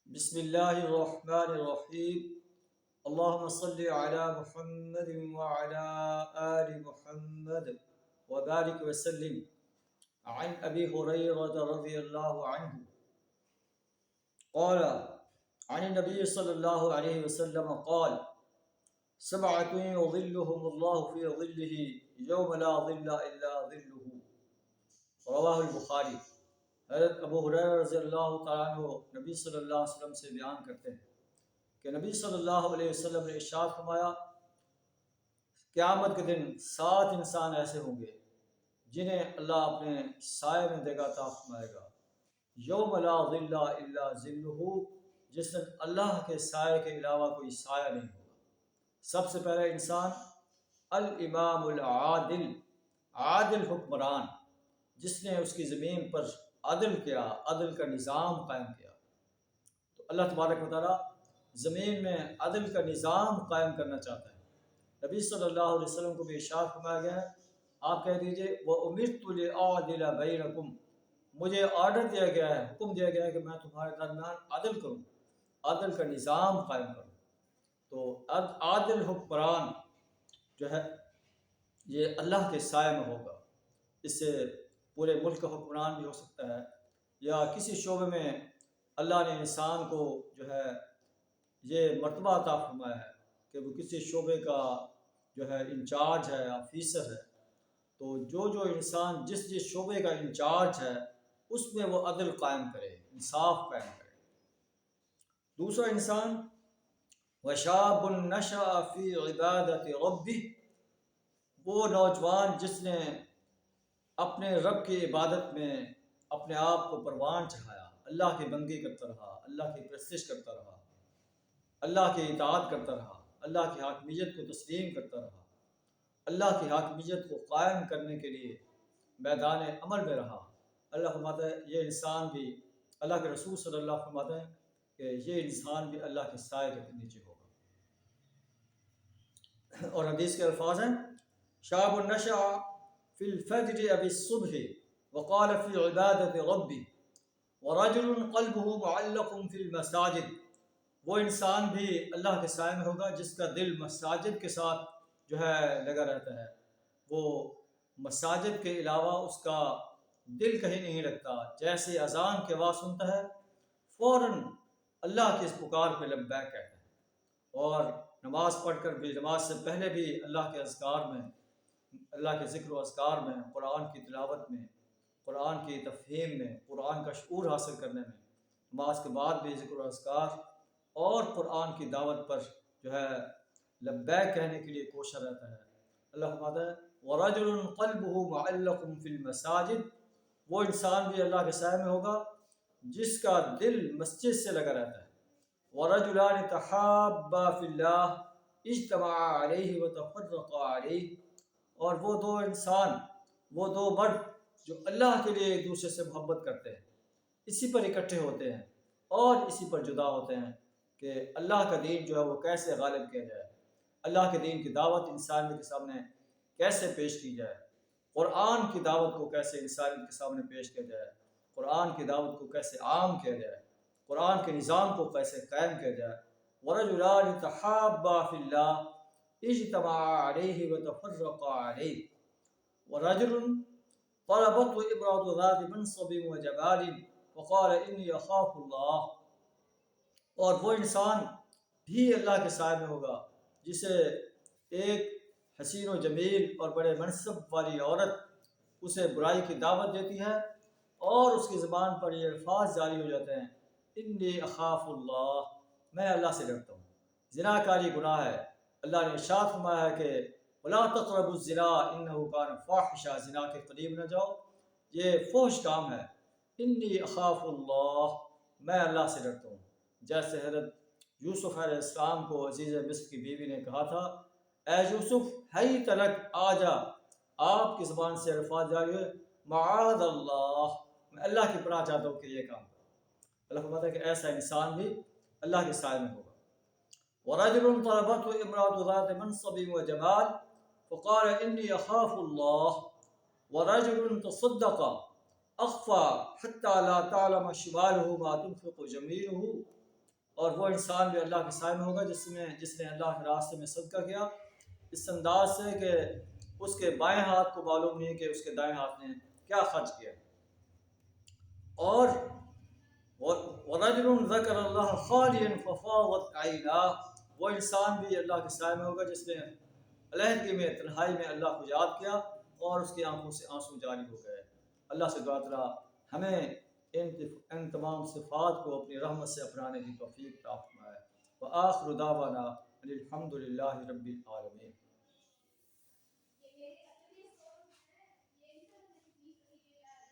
بسم اللہ الرحمن الرحیم اللہم صلی علی محمد وعلی آل محمد وبارک وسلم عن ابی ہریرہ رضی اللہ عنہ قال عن النبی صلی اللہ علیہ وسلم قال سبعۃ یظلهم اللہ فی ظلہ یوم لا ظل الا ظلہ رواہ البخاری۔ حضرت ابو ہریرہ رضی اللہ تعالیٰ عنہ نبی صلی اللہ علیہ وسلم سے بیان کرتے ہیں کہ نبی صلی اللہ علیہ وسلم نے ارشاد فرمایا، قیامت کے دن 7 انسان ایسے ہوں گے جنہیں اللہ اپنے سائے میں جگہ عطا فرمائے گا، یوم لا ظل الا ظلہ، جس دن اللہ کے سائے کے علاوہ کوئی سایہ نہیں ہوگا۔ سب سے پہلا انسان الامام العادل، عادل حکمران، جس نے اس کی زمین پر عدل کیا، عدل کا نظام قائم کیا۔ تو اللہ تبارک و تعالیٰ زمین میں عدل کا نظام قائم کرنا چاہتا ہے۔ نبی صلی اللہ علیہ وسلم کو بھی ارشاد فرمایا گیا ہے، آپ کہہ دیجئے وَأُمِرْتُ لِأَعْدِلَ بَيْنَكُمْ، مجھے آرڈر دیا گیا ہے، حکم دیا گیا ہے کہ میں تمہارے درمیان عدل کروں، عدل کا نظام قائم کروں۔ تو عادل حکمران جو ہے یہ اللہ کے سائے میں ہوگا۔ اس سے پورے ملک کا حکمران بھی ہو سکتا ہے، یا کسی شعبے میں اللہ نے انسان کو جو ہے یہ مرتبہ عطا فرمایا ہے کہ وہ کسی شعبے کا جو ہے انچارج ہے، آفیسر ہے، تو جو انسان جس شعبے کا انچارج ہے اس میں وہ عدل قائم کرے، انصاف قائم کرے۔ دوسرا انسان وشاب نشأ فی عبادت ربہ، وہ نوجوان جس نے اپنے رب کی عبادت میں اپنے آپ کو پروان چڑھایا، اللہ کی بندگی کرتا رہا، اللہ کی پرستش کرتا رہا، اللہ کی اطاعت کرتا رہا، اللہ کی حاکمیت کو تسلیم کرتا رہا، اللہ کی حاکمیت کو قائم کرنے کے لیے میدان عمل میں رہا۔ اللہ فرماتا ہے یہ انسان بھی، اللہ کے رسول صلی اللہ علیہ وسلم فرماتے ہیں کہ یہ انسان بھی اللہ کے سائے کے نیچے ہوگا۔ اور حدیث کے الفاظ ہیں شاب نشأ فی الفجر ابی الصبح وقال فی عبادت ربی ورجل قلبہ معلق فی المساجد، وہ انسان بھی اللہ کے سائے میں ہوگا جس کا دل مساجد کے ساتھ جو ہے لگا رہتا ہے، وہ مساجد کے علاوہ اس کا دل کہیں نہیں لگتا، جیسے اذان کی آواز سنتا ہے فوراً اللہ کی اس پکار پہ لبیک کہتا ہے، اور نماز پڑھ کر بھی، نماز سے پہلے بھی اللہ کے اذکار میں، اللہ کے ذکر و اذکار میں، قرآن کی تلاوت میں، قرآن کی تفہیم میں، قرآن کا شعور حاصل کرنے میں، نماز کے بعد بھی ذکر و اذکار اور قرآن کی دعوت پر جو ہے لبیک کہنے کے لیے کوشاں رہتا ہے۔ اللہ فرماتا ہے وَرَجُلٌ قَلْبُهُ مُعَلَّقٌ فِي الْمَسَاجِدِ، وہ انسان بھی اللہ کے سائے میں ہوگا جس کا دل مسجد سے لگا رہتا ہے۔ وَرَجُلَانِ تَحَابَّا فِي اللَّهِ اجْتَمَعَا عَلَيْهِ وَتَفَرَّقَا عَلَيْهِ، اور وہ دو انسان، وہ دو مرد جو اللہ کے لیے ایک دوسرے سے محبت کرتے ہیں، اسی پر اکٹھے ہوتے ہیں اور اسی پر جدا ہوتے ہیں کہ اللہ کا دین جو ہے وہ کیسے غالب کیا جائے، اللہ کے دین کی دعوت انسان کے سامنے کیسے پیش کی جائے، قرآن کی دعوت کو کیسے انسان کے سامنے پیش کیا جائے، قرآن کی دعوت کو کیسے عام کیا جائے، قرآن کے نظام کو کیسے قائم کیا جائے۔ وَرَجُلَانِ تَحَابَّا فِي اللَّهِ اجْتَمَعَا عَلَيْهِ وَتَفَرَّقَا عَلَيْهِ وَرَجُلٌ طَلَبَتْهُ امْرَأَةُ ذَاتِ مَنْصَبٍ وَجَمَالٍ وَقَالَ إِنِّي أَخَافُ اللَّهَ، اور وہ انسان بھی اللہ کے سائے میں ہوگا جسے ایک حسین و جمیل اور بڑے منصب والی عورت اسے برائی کی دعوت دیتی ہے اور اس کی زبان پر یہ الفاظ جاری ہو جاتے ہیں انی اخاف اللہ، میں اللہ سے ڈرتا ہوں۔ زنا کاری گناہ ہے، اللہ نے ارشاد فرمایا ہے کہ وَلَا تَقْرَبُوا الزِّنَا إِنَّهُ كَانَ فَاحِشًا، زنا کے قریب نہ جاؤ، یہ فحش کام ہے۔ انی اخاف اللہ، میں اللہ سے ڈرتا ہوں۔ جیسے حضرت یوسف علیہ السلام کو عزیز مصر کی بیوی نے کہا تھا اے یوسف ہی تلک آ جا، آپ کی زبان سے الفاظ جاری ہوئے معاذ اللہ، میں اللہ کی پناہ چاہتا ہوں کہ یہ کام کرو۔ اللہ فرماتا ہے کہ ایسا انسان بھی اللہ کے سائے میں ہوگا۔ وَرَجُلٌ طَلَبَتْهُ امْرَأَةُ ذَاتِ مَنْصَبٍ وَجَمَالٍ فَقَالَ إِنِّي أَخَافُ اللَّهَ وَرَجُلٌ تَصَدَّقَ أَخْفَى حَتَّى لَا تَعْلَمَ شِمَالُهُ مَا تُنْفِقُ يَمِينُهُ اور وہ انسان بھی اللہ کے سائے میں ہوگا جس نے اللہ کے راستے میں صدقہ کیا اس انداز سے کہ اس کے بائیں ہاتھ کو معلوم نہیں کہ اس کے دائیں ہاتھ نے کیا خرچ کیا. اور وَرَجُلٌ ذَكَرَ اللَّهَ خَالِيًا فَفَاضَتْ عَيْنَاهُ، وہ انسان بھی اللہ کے سائے میں ہوگا جس نے علیحدگی میں تنہائی میں اللہ کو یاد کیا اور اس کی آنکھوں سے آنسو جاری ہو گئے. اللہ سے دعا تعالیٰ ہمیں ان تمام صفات کو اپنی رحمت سے اپنانے کی توفیق عطا فرمائے. وآخر دعوانا الحمد للہ رب العالمین.